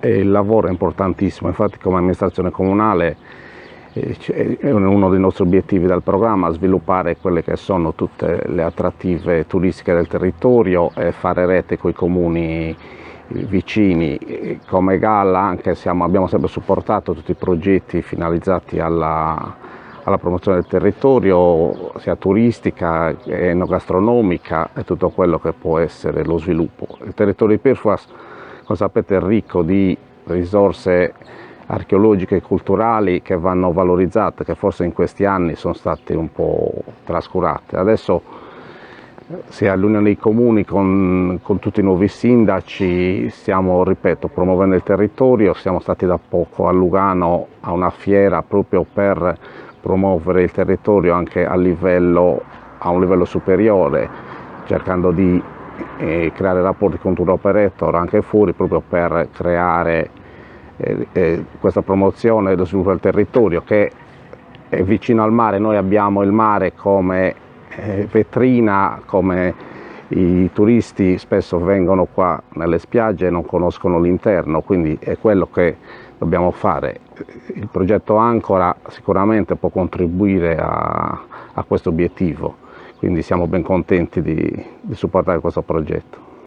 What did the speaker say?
e il lavoro è importantissimo. Infatti come amministrazione comunale è uno dei nostri obiettivi del programma sviluppare quelle che sono tutte le attrattive turistiche del territorio e fare rete con i comuni vicini. Come Galla anche abbiamo sempre supportato tutti i progetti finalizzati alla promozione del territorio, sia turistica, enogastronomica e tutto quello che può essere lo sviluppo. Il territorio di Perfwas, come sapete, è ricco di risorse archeologiche e culturali che vanno valorizzate, che forse in questi anni sono state un po' trascurate. Adesso sia all'Unione dei Comuni con tutti i nuovi sindaci stiamo, ripeto, promuovendo il territorio. Siamo stati da poco a Lugano a una fiera proprio per promuovere il territorio anche a un livello superiore, cercando di creare rapporti con tour operator anche fuori, proprio per creare questa promozione dello sviluppo del territorio che è vicino al mare. Noi abbiamo il mare come vetrina, come i turisti spesso vengono qua nelle spiagge e non conoscono l'interno, quindi è quello che dobbiamo fare. Il progetto Ancora sicuramente può contribuire a questo obiettivo, quindi siamo ben contenti di supportare questo progetto.